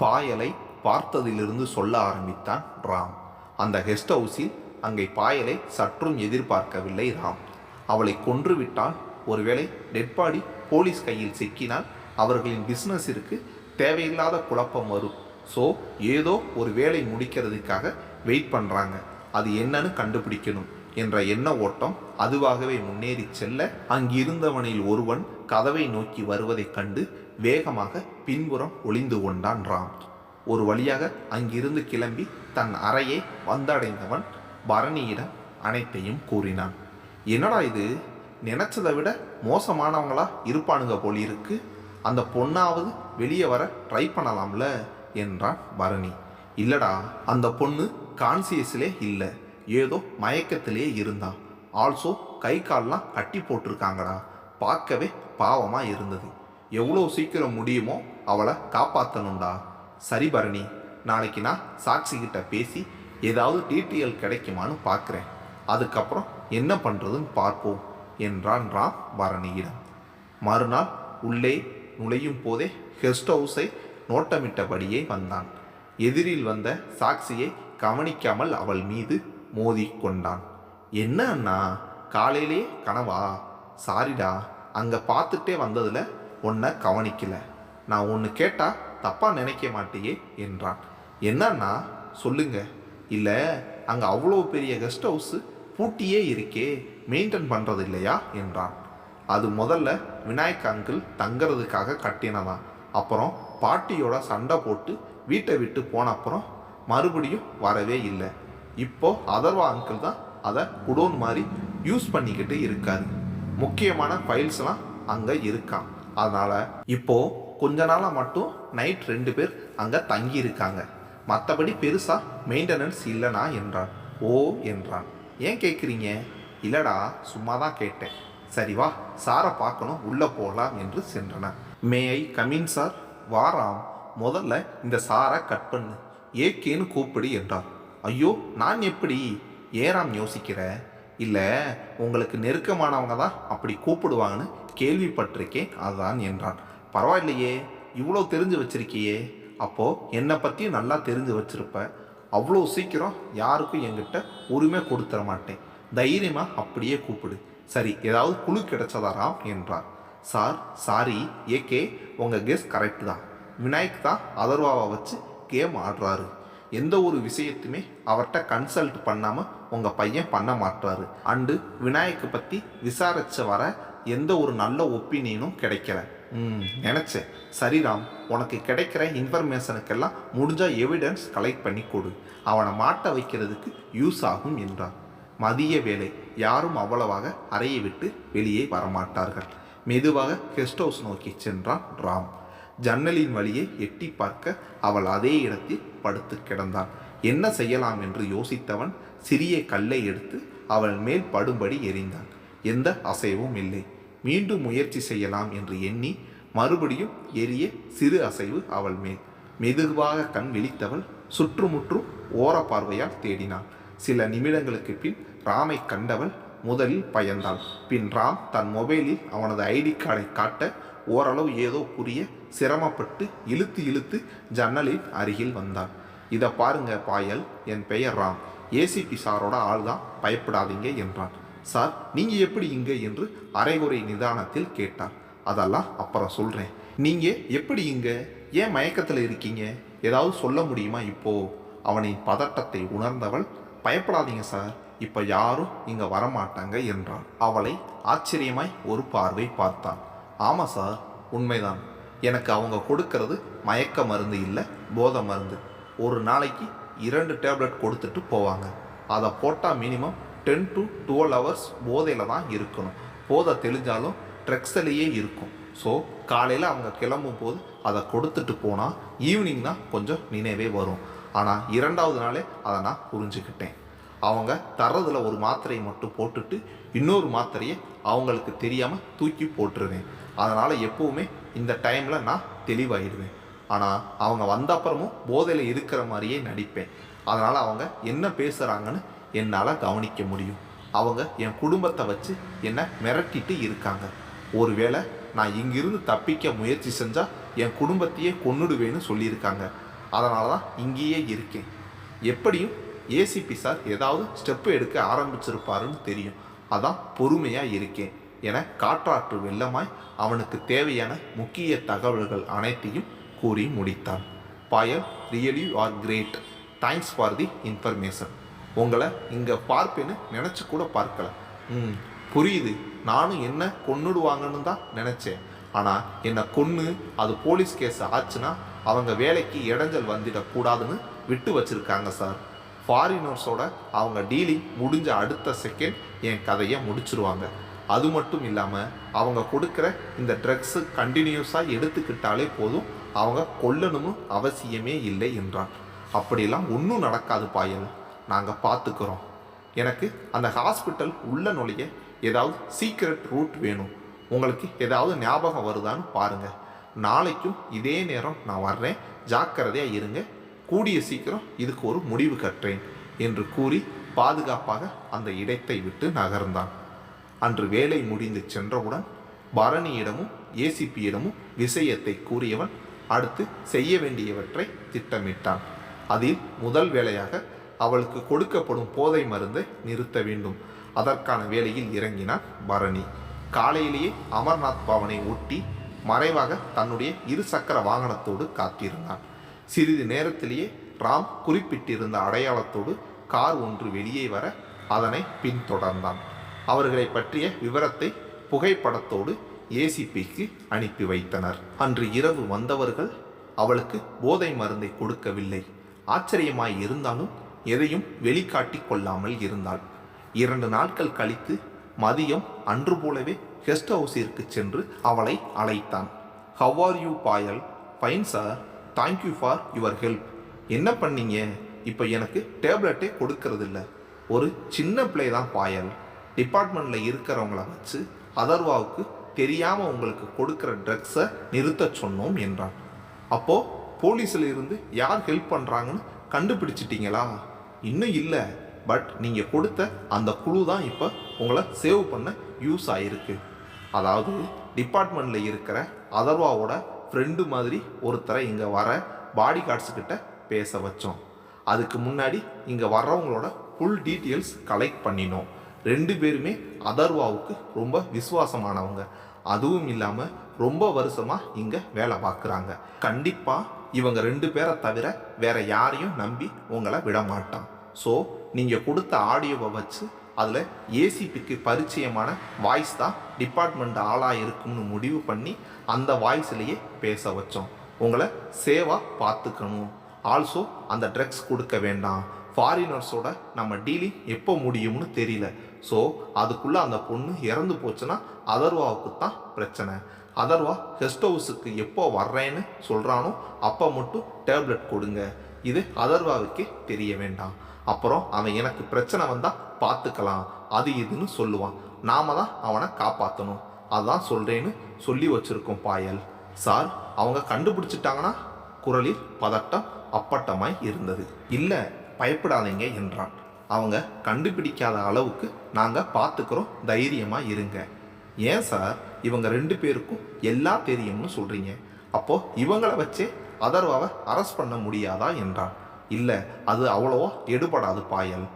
பாயலை பார்த்ததிலிருந்து சொல்ல ஆரம்பித்தான் ராம். அந்த கெஸ்ட் ஹவுஸில் அங்கே பாயலை சற்றும் எதிர்பார்க்கவில்லை ராம். அவளை கொன்றுவிட்டால், ஒருவேளை டெட் பாடி போலீஸ் கையில் சிக்கினால் அவர்களின் பிஸ்னஸிற்கு தேவையில்லாத குழப்பம் வரும். ஸோ ஏதோ ஒரு வேலை முடிக்கிறதுக்காக வெயிட் பண்ணுறாங்க, அது என்னன்னு கண்டுபிடிக்கணும் என்ற எண்ண ஓட்டம் அதுவாகவே முன்னேறி செல்ல, அங்கிருந்தவனில் ஒருவன் கதவை நோக்கி வருவதைக் கண்டு வேகமாக பின்புறம் ஒளிந்து கொண்டான் ராம். ஒரு வழியாக அங்கிருந்து கிளம்பி தன் அறையை வந்தடைந்தவன் பரணியிடம் அனைத்தையும் கூறினான். என்னடா இது, நினைச்சதை விட மோசமானவங்களா இருப்பானுங்க போலிருக்கு, அந்த பொண்ணாவது வெளியே வர ட்ரை பண்ணலாம்ல என்றான் பரணி. இல்லடா, அந்த பொண்ணு கான்சியஸ்லே இல்லை, ஏதோ மயக்கத்திலே இருந்தான். ஆல்சோ கை கால்லாம் கட்டி போட்டிருக்காங்கடா, பார்க்கவே பாவமாக இருந்தது. எவ்வளோ சீக்கிரம் முடியுமோ அவளை காப்பாற்றணும்டா. சரி பரணி, நாளைக்கு நான் சாட்சிக்கிட்ட பேசி ஏதாவது டீட்டெயில் கிடைக்குமான்னு பார்க்குறேன், அதுக்கப்புறம் என்ன பண்ணுறதுன்னு பார்ப்போம் என்றான் ராம் பரணியிடம். மறுநாள் உள்ளே நுழையும் போதே கெஸ்ட் ஹவுஸை நோட்டமிட்டபடியே வந்தான். எதிரில் வந்த சாட்சியை கவனிக்காமல் அவள் மீது மோதி கொண்டான். என்ன அண்ணா, காலையிலே கனவா? சாரிடா, அங்கே பார்த்துட்டே வந்ததில் உன்னை கவனிக்கல. நான் ஒன்று கேட்டால் தப்பாக நினைக்க மாட்டேயே என்றான். என்னன்னா சொல்லுங்க. இல்லை, அங்கே அவ்வளோ பெரிய கெஸ்ட் ஹவுஸு பூட்டியே இருக்கே, மெயின்டைன் பண்ணுறது இல்லையா என்றான். அது முதல்ல விநாயக் அங்கிள் தங்கிறதுக்காக கட்டினதான். அப்புறம் பாட்டியோட சண்டை போட்டு வீட்டை விட்டு போன அப்புறம் மறுபடியும் வரவே இல்லை. இப்போ அதர்வா அங்கிள் தான் அதை குடோன் மாதிரி யூஸ் பண்ணிக்கிட்டு இருக்காரு. முக்கியமான ஃபைல்ஸ்லாம் அங்கே இருக்கான். அதனால் இப்போது கொஞ்ச நாளாக மட்டும் நைட் 2 பேர் அங்கே தங்கி இருக்காங்க. மற்றபடி பெருசாக மெயின்டெனன்ஸ் இல்லைனா என்றான். ஓ என்றான். ஏன் கேட்குறீங்க? இல்லைடா, சும்மா தான் கேட்டேன். சரி வா, சாரை பார்க்கணும், உள்ளே போகலாம் என்று சென்றன. மே ஐ கமின் சார்? வாராம், முதல்ல இந்த சாரை கட் பண்ணு, ஏகேன்னு கூப்பிடு என்றார். ஐயோ, நான் எப்படி? ஏறாம் யோசிக்கிற? இல்லை, உங்களுக்கு நெருக்கமானவங்க தான் அப்படி கூப்பிடுவாங்கன்னு கேள்விப்பட்டிருக்கேன், அதுதான் என்றான். பரவாயில்லையே, இவ்வளோ தெரிஞ்சு வச்சிருக்கியே, அப்போது என்னை பற்றியும் நல்லா தெரிஞ்சு வச்சிருப்ப. அவ்வளோ சீக்கிரம் யாருக்கும் என்கிட்ட உரிமை கொடுத்துட மாட்டேன், தைரியமாக அப்படியே கூப்பிடு. சரி, ஏதாவது குழு கிடைச்சதாராம் என்றார். சார் சாரி ஏகே, உங்கள் கெஸ் கரெக்டு தான். விநாயக் தான் அதர்வாவை வச்சு கேம் ஆடுறாரு. எந்த ஒரு விஷயத்துமே அவர்கிட்ட கன்சல்ட் பண்ணாமல் உங்கள் பையன் பண்ண மாட்டாரு. அண்டு விநாயக்கு பற்றி விசாரிச்ச வர எந்த ஒரு நல்ல ஒப்பீனியனும் கிடைக்கல. நினச்சேன். சரிராம், உனக்கு கிடைக்கிற இன்ஃபர்மேஷனுக்கெல்லாம் முடிஞ்சால் எவிடன்ஸ் கலெக்ட் பண்ணி கொடு, அவனை மாட்ட வைக்கிறதுக்கு யூஸ் ஆகும் என்றார். மதிய வேலை, யாரும் அவ்வளவாக அறையை விட்டு வெளியே வரமாட்டார்கள். மெதுவாக கெஸ்ட் ஹவுஸ் நோக்கி சென்றான் ராம். ஜன்னலின் வழியே எட்டி பார்க்க அவள் அதே இடத்தில் படுத்து கிடந்தான். என்ன செய்யலாம் என்று யோசித்தவன் சிறிய கல்லை எடுத்து அவள் மேல் படும்படி எறிந்தான். எந்த அசைவும் இல்லை. மீண்டும் முயற்சி செய்யலாம் என்று எண்ணி மறுபடியும் எரிய சிறு அசைவு அவள் மேல். மெதுவாக கண் விழித்தவள் சுற்றுமுற்றும் ஓர பார்வையால் தேடினாள். சில நிமிடங்களுக்கு பின் ராமை கண்டவள் முதலில் பயந்தாள். பின் ராம் தன் மொபைலில் அவனது ஐடி கார்டை காட்ட ஓரளவு ஏதோ புரிய சிரமப்பட்டு இழுத்து இழுத்து ஜன்னலின் அருகில் வந்தான். இதை பாருங்க பாயல், என் பெயர் ராம், ஏசிபி சாரோட ஆள் தான், பயப்படாதீங்க என்றான். சார், நீங்கள் எப்படி இங்கே என்று அரைகுறை நிதானத்தில் கேட்டார். அதெல்லாம் அப்புறம் சொல்கிறேன். நீங்கள் எப்படி இங்கே? ஏன் மயக்கத்தில் இருக்கீங்க? ஏதாவது சொல்ல முடியுமா இப்போ? அவனின் பதட்டத்தை உணர்ந்தவள், பயப்படாதீங்க சார், இப்போ யாரும் இங்கே வரமாட்டாங்க என்றாள். அவளை ஆச்சரியமாய் ஒரு பார்வை பார்த்தான். ஆமாம் சார், உண்மைதான். எனக்கு அவங்க கொடுக்கறது மயக்க மருந்து இல்லை, போதை மருந்து. ஒரு நாளைக்கு 2 டேப்லெட் கொடுத்துட்டு போவாங்க. அதை போட்டால் மினிமம் 10 to 12 hours போதையில் தான் இருக்கணும். போதை தெளிஞ்சாலும் ட்ரக்ஸிலேயே இருக்கும். ஸோ காலையில் அவங்க கிளம்பும் போது அதை கொடுத்துட்டு போனால் ஈவினிங் தான் கொஞ்சம் நினைவே வரும். ஆனால் 2வது நாளே அதை நான் புரிஞ்சுக்கிட்டேன். அவங்க தர்றதில் ஒரு மாத்திரையை மட்டும் போட்டுட்டு இன்னொரு மாத்திரையை அவங்களுக்கு தெரியாமல் தூக்கி போட்டுருவேன். அதனால் எப்போவுமே இந்த டைமில் நான் தெளிவாகிடுவேன். ஆனால் அவங்க வந்த அப்புறமும் போதையில் இருக்கிற மாதிரியே நடிப்பேன். அதனால் அவங்க என்ன பேசுகிறாங்கன்னு என்னால் கவனிக்க முடியும். அவங்க என் குடும்பத்தை வச்சு என்னை மிரட்டிட்டு இருக்காங்க. ஒருவேளை நான் இங்கிருந்து தப்பிக்க முயற்சி செஞ்சால் என் குடும்பத்தையே கொன்னுடுவேன்னு சொல்லியிருக்காங்க. அதனால தான் இங்கேயே இருக்கேன். எப்படியும் ஏசிபி சார் ஏதாவது ஸ்டெப்பு எடுக்க ஆரம்பிச்சிருப்பாருன்னு தெரியும். அதான் பொறுமையாக இருக்கேன் என காற்றாற்று வெள்ளமாய் அவனுக்கு தேவையான முக்கிய தகவல்கள் அனைத்தையும் கூறி முடித்தான். Payal, really you are great. Thanks for the information. உங்களை இங்கே பார்ப்பேன்னு நினச்சி கூட பார்க்கல. புரியுது, நானும் என்ன கொன்னுடுவாங்கன்னு தான் நினச்சேன். ஆனால் என்னை கொன்று அது போலீஸ் கேஸ் ஆச்சுன்னா அவங்க வேலைக்கு இடைஞ்சல் வந்துடக்கூடாதுன்னு விட்டு வச்சுருக்காங்க சார். ஃபாரினர்ஸோட அவங்க டீலிங் முடிஞ்ச அடுத்த செகண்ட் என் கதையை முடிச்சிருவாங்க. அது மட்டும் இல்லாமல் அவங்க கொடுக்குற இந்த ட்ரக்ஸு கண்டினியூஸாக எடுத்துக்கிட்டாலே போதும், அவங்க கொல்லணும்னு அவசியமே இல்லை என்றான். அப்படிலாம் ஒன்றும் நடக்காது பாயல், நாங்கள் பார்த்துக்கிறோம். எனக்கு அந்த ஹாஸ்பிட்டல் உள்ள நுழைய ஏதாவது சீக்ரெட் ரூட் வேணும். உங்களுக்கு ஏதாவது ஞாபகம் வருதான்னு பாருங்கள். நாளைக்கும் இதே நேரம் நான் வர்றேன், ஜாக்கிரதையாக இருங்க. கூடிய சீக்கிரம் இதுக்கு ஒரு முடிவு கட்டுறேன் என்று கூறி பாதுகாப்பாக அந்த இடத்தை விட்டு நகர்ந்தான். அன்று வேலை முடிந்து சென்றவுடன் பரணியிடமும் ஏசிபியிடமும் விஷயத்தை கூறியவன் அடுத்து செய்ய வேண்டியவற்றை திட்டமிட்டான். அதில் முதல் வேலையாக அவளுக்கு கொடுக்கப்படும் போதை மருந்தை நிறுத்த வேண்டும். அதற்கான வேலையில் இறங்கினான் பரணி. காலையிலேயே அமர்நாத் பவனை ஒட்டி மறைவாக தன்னுடைய இருசக்கர வாகனத்தோடு காத்திருந்தான். சிறிது நேரத்திலேயே ராம் குறிப்பிட்டிருந்த அடையாளத்தோடு கார் ஒன்று வெளியே வர அதனை பின்தொடர்ந்தான். அவர்களை பற்றிய விவரத்தை புகைப்படத்தோடு ஏசிபிக்கு அனுப்பி வைத்தனர். அன்று இரவு வந்தவர்கள் அவளுக்கு போதை மருந்தை கொடுக்கவில்லை. ஆச்சரியமாய் இருந்தாலும் எதையும் வெளிக்காட்டி கொள்ளாமல் இருந்தாள். 2 நாட்கள் கழித்து மதியம் அன்று போலவே கெஸ்ட் ஹவுஸிற்கு சென்று அவளை அழைத்தான். How are you Payal? Fine sir, thank you for your help. என்ன பண்ணீங்க? இப்போ எனக்கு டேப்லெட்டே கொடுக்கறதில்ல. ஒரு சின்ன பிள்ளை தான் பாயல். டிபார்ட்மெண்ட்டில் இருக்கிறவங்கள வச்சு அதர்வாவுக்கு தெரியாமல் உங்களுக்கு கொடுக்குற ட்ரக்ஸை நிறுத்த சொன்னோம் என்றான். அப்போது போலீஸில் இருந்து யார் ஹெல்ப் பண்ணுறாங்கன்னு கண்டுபிடிச்சிட்டிங்களா? இன்னும் இல்லை, பட் நீங்கள் கொடுத்த அந்த குழு தான் இப்போ உங்களை சேவ் பண்ண யூஸ் ஆகிருக்கு. அதாவது டிபார்ட்மெண்ட்டில் இருக்கிற அதர்வாவோட ஃப்ரெண்டு மாதிரி ஒருத்தரை இங்கே வர பாடி கார்ட்ஸுக்கிட்ட பேச வச்சோம். அதுக்கு முன்னாடி இங்கே வர்றவங்களோட ஃபுல் டீட்டெயில்ஸ் கலெக்ட் பண்ணினோம். 2 பேருமே அதர்வாவுக்கு ரொம்ப விசுவாசமானவங்க. அதுவும் இல்லாமல் ரொம்ப வருஷமாக இங்கே வேலை பார்க்குறாங்க. கண்டிப்பாக இவங்க 2 பேரை தவிர வேற யாரையும் நம்பி உங்களை விட மாட்டான். ஸோ நீங்கள் கொடுத்த ஆடியோவை வச்சு அதில் ஏசிபிக்கு பரிச்சயமான வாய்ஸ் தான் டிபார்ட்மெண்ட் ஆளாக இருக்கும்னு முடிவு பண்ணி அந்த வாய்ஸ்லேயே பேச வச்சோம். உங்களை சேவாக பார்த்துக்கணும். ஆல்சோ அந்த ட்ரக்ஸ் கொடுக்க வேண்டாம். ஃபாரினர்ஸோட நம்ம டீலிங் எப்போ முடியும்னு தெரியல. ஸோ அதுக்குள்ளே அந்த பொண்ணு இறந்து போச்சுன்னா அதர்வாவுக்கு தான் பிரச்சனை. அதர்வா கெஸ்ட் ஹவுஸுக்கு எப்போ வர்றேன்னு சொல்கிறானோ அப்போ மட்டும் டேப்லெட் கொடுங்க. இது அதர்வாவுக்கே தெரிய வேண்டாம். அப்புறம் அவன் எனக்கு பிரச்சனை வந்தால் பார்த்துக்கலாம், அது இதுன்னு சொல்லுவான். நாம தான் அவனை காப்பாற்றணும். அதான் சொல்கிறேன்னு சொல்லி வச்சுருக்கோம் பாயல். சார், அவங்க கண்டுபிடிச்சிட்டாங்கன்னா? குரலில் பதட்டம் அப்பட்டமாய் இருந்தது. இல்லை, பயப்படாதீங்க என்றான். அவங்க கண்டுபிடிக்காத அளவுக்கு நாங்கள் பார்த்துக்கிறோம், தைரியமாக இருங்க. ஏன் சார், இவங்க 2 பேருக்கும் எல்லாம் தெரியும்னு சொல்கிறீங்க. அப்போது இவங்களை வச்சே அதர்வாவை அரெஸ்ட் பண்ண முடியாதா என்றான். இல்லை, அது அவ்வளோவா எடுபடாது பாயல்.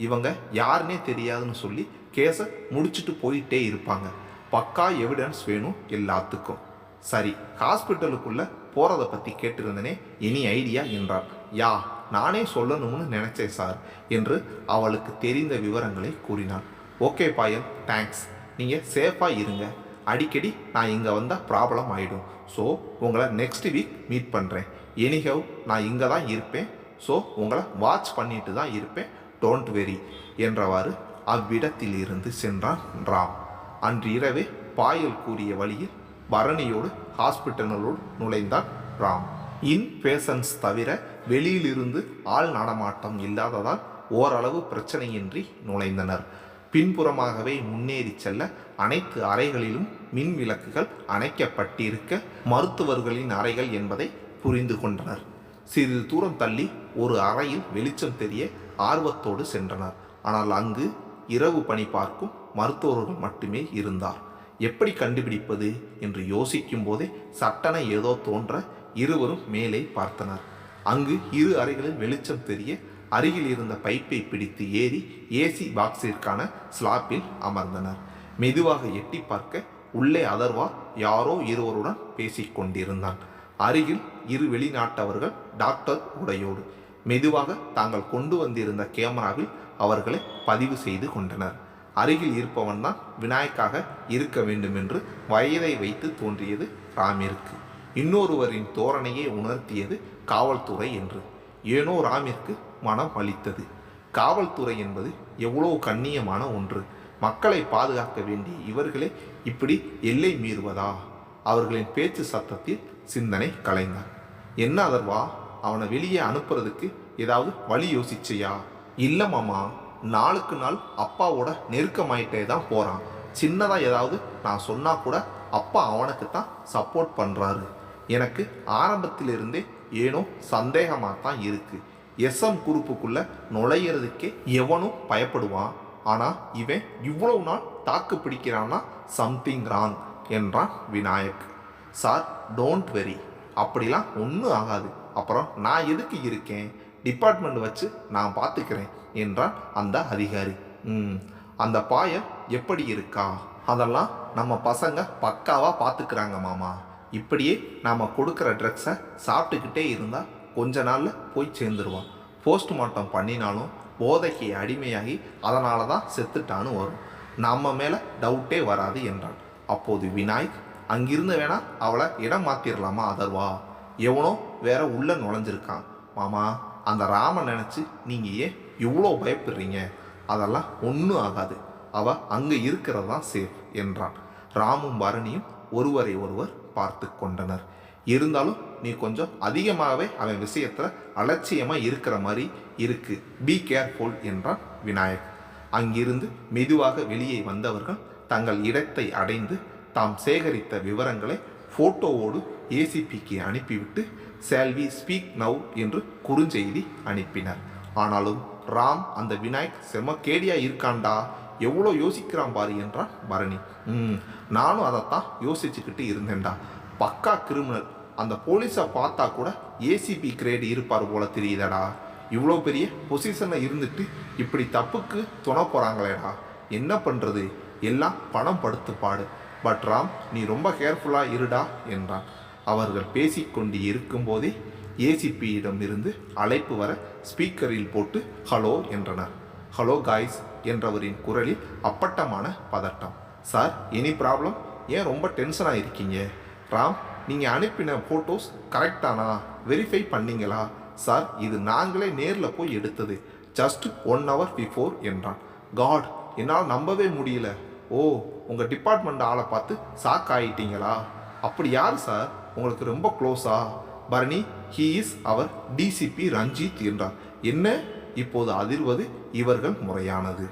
இவங்க யாருன்னே தெரியாதுன்னு சொல்லி கேஸை முடிச்சுட்டு போயிட்டே இருப்பாங்க. பக்கா எவிடன்ஸ் வேணும் எல்லாத்துக்கும். சரி, ஹாஸ்பிட்டலுக்குள்ளே போகிறத பற்றி கேட்டிருந்தனே, எனி ஐடியா என்றார். யா, நானே சொல்லணும்னு நினச்சேன் சார் என்று அவளுக்கு தெரிந்த விவரங்களை கூறினான். ஓகே பாயல், தேங்க்ஸ். நீங்கள் சேஃபாக இருங்க. அடிக்கடி நான் இங்கே வந்தால் ப்ராப்ளம் ஆகிடும். ஸோ உங்களை நெக்ஸ்ட் வீக் மீட் பண்ணுறேன். எனிஹவ் நான் இங்கே தான் இருப்பேன். ஸோ உங்களை வாட்ச் பண்ணிட்டு தான் இருப்பேன். டோன்ட் வெரி என்றவாறு அவ்விடத்தில் இருந்து சென்றான் ராம். அன்று இரவே பாயல் கூறிய வழியில் பரணியோடு ஹாஸ்பிட்டலோடு நுழைந்தான் ராம். இன் பேஷன்ஸ் தவிர வெளியிலிருந்து ஆள் நடமாட்டம் இல்லாததால் ஓரளவு பிரச்சனையின்றி நுழைந்தனர். பின்புறமாகவே முன்னேறி செல்ல அனைத்து அறைகளிலும் மின் விளக்குகள் அணைக்கப்பட்டிருக்க மருத்துவர்களின் அறைகள் என்பதை புரிந்து கொண்டனர். சிறிது தூரம் தள்ளி ஒரு அறையில் வெளிச்சம் தெரிய ஆர்வத்தோடு சென்றனர். ஆனால் அங்கு இரவு பணி பார்க்கும் மருத்துவர்கள் மட்டுமே இருந்தார். எப்படி கண்டுபிடிப்பது என்று யோசிக்கும் போதே சட்டென ஏதோ தோன்ற இருவரும் மேலே பார்த்தனர். அங்கு இரு அறைகளில் வெளிச்சம் தெரிய அருகில் இருந்த பைப்பை பிடித்து ஏறி ஏசி பாக்ஸிற்கான ஸ்லாப்பில் அமர்ந்தனர். மெதுவாக எட்டி பார்க்க உள்ளே அதர்வா யாரோ இருவருடன் பேசிக்கொண்டிருந்தான். அருகில் இரு வெளிநாட்டவர்கள் டாக்டர் உடையோடு மெதுவாக தாங்கள் கொண்டு வந்திருந்த கேமராவில் அவர்களை பதிவு செய்து கொண்டனர். அருகில் இருப்பவன் தான் விநாயக்காக இருக்க வேண்டும் என்று வயதை வைத்து தோன்றியது ராமிற்கு. இன்னொருவரின் தோரணையை உணர்த்தியது காவல்துறை என்று. ஏனோ ராமிற்கு மனம் அளித்தது. காவல்துறை என்பது எவ்வளவு கண்ணியமான ஒன்று. மக்களை பாதுகாக்க வேண்டிய இவர்களே இப்படி எல்லை மீறுவதா? அவர்களின் பேச்சு சத்தத்தில் சிந்தனை கலைந்தார். என்ன அதர்வா, அவனை வெளியே அனுப்புறதுக்கு ஏதாவது வழி யோசிச்சையா? இல்லை மாமா, நாளுக்கு நாள் அப்பாவோட நெருக்கமாயிட்டே தான் போகிறான். சின்னதாக ஏதாவது நான் சொன்னால் கூட அப்பா அவனுக்கு தான் சப்போர்ட் பண்ணுறாரு. எனக்கு ஆரம்பத்திலிருந்தே ஏனோ சந்தேகமாக தான் இருக்குது. எஸ்எம் குரூப்புக்குள்ளே நுழையிறதுக்கே எவனும் பயப்படுவான். ஆனால் இவன் இவ்வளவு நாள் தாக்கு பிடிக்கிறான்னா சம்திங் ராங் என்றான் விநாயக். சார், டோன்ட் வெரி, அப்படிலாம் ஒன்றும் ஆகாது. அப்புறம் நான் எதுக்கு இருக்கேன்? டிபார்ட்மெண்ட் வச்சு நான் பார்த்துக்கிறேன் என்றான் அந்த அதிகாரி. அந்த பாய எப்படி இருக்கா? அதெல்லாம் நம்ம பசங்க பக்காவாக பார்த்துக்கிறாங்க மாமா. இப்படியே நாம் கொடுக்குற ட்ரக்ஸை சாப்பிட்டுக்கிட்டே இருந்தால் கொஞ்ச நாளில் போய் சேர்ந்துருவான். போஸ்ட்மார்ட்டம் பண்ணினாலும் போதைக்கு அடிமையாகி அதனால தான் செத்துட்டான்னு வரும். நம்ம மேலே டவுட்டே வராது என்றான். அப்போது விநாயக், அங்கிருந்து வேணா அவளை இடம் மாற்றிடலாமா அதர்வா? எவனோ வேற உள்ள நுழைஞ்சிருக்கான் மாமா. அந்த ராமன் நினச்சி நீங்கள் ஏன் இவ்வளோ பயப்படுறீங்க? அதெல்லாம் ஒன்றும் ஆகாது. அவள் அங்கே இருக்கிறது தான் சேஃப் என்றான். ராமும் பரணியும் ஒருவரை ஒருவர் பார்த்து கொண்டனர். இருந்தாலும் நீ கொஞ்சம் அதிகமாகவே அவன் விஷயத்தில் அலட்சியமாக இருக்கிற மாதிரி இருக்கு. பி கேர்ஃபுல் என்றான் விநாயக். அங்கிருந்து மெதுவாக வெளியே வந்தவர்கள் தங்கள் இடத்தை அடைந்து தாம் சேகரித்த விவரங்களை ஃபோட்டோவோடு ஏசிபிக்கு அனுப்பிவிட்டு ஷால் வி ஸ்பீக் நவ் என்று குறுஞ்செய்தி அனுப்பினர். ஆனாலும் ராம் அந்த விநாயக் செம கேடியா இருக்காண்டா, எவ்வளோ யோசிக்கிறான் பாரு என்றான் பரணி. நானும் அதைத்தான் யோசிச்சுக்கிட்டு இருந்தேன்டா. பக்கா கிரிமினல். அந்த போலீஸை பார்த்தா கூட ஏசிபி கிரேடு இருப்பார் போல தெரியுதடா. இவ்வளோ பெரிய பொசிஷனில் இருந்துட்டு இப்படி தப்புக்கு துணை போகிறாங்களேடா. என்ன பண்ணுறது? எல்லாம் பணம் படுத்து பாடு. பட் ராம், நீ ரொம்ப கேர்ஃபுல்லாக இருடா என்றான். அவர்கள் பேசிக்கொண்டு இருக்கும்போதே ஏசிபியிடம் இருந்து அழைப்பு வர ஸ்பீக்கரில் போட்டு ஹலோ என்றனர். ஹலோ காய்ஸ் என்றவரின் குரலில் அப்பட்டமான பதட்டம். Sir, any problem? ஏன் ரொம்ப டென்ஷனாக இருக்கீங்க? ராம், நீங்கள் அனுப்பின ஃபோட்டோஸ் கரெக்டானா? வெரிஃபை பண்ணீங்களா? சார், இது நாங்களே நேரில் போய் எடுத்தது. ஜஸ்ட் 1 hour பிஃபோர் என்றான். காட், என்னால் நம்பவே முடியல. ஓ, உங்கள் டிபார்ட்மெண்ட் ஆளை பார்த்து ஷாக் ஆகிட்டீங்களா? அப்படி யார் சார் உங்களுக்கு ரொம்ப க்ளோஸா? பரணி, ஹீ இஸ் அவர் டிசிபி ரஞ்சித் என்றார். என்ன? இப்போது அதிர்வது இவர்கள் முறையானது.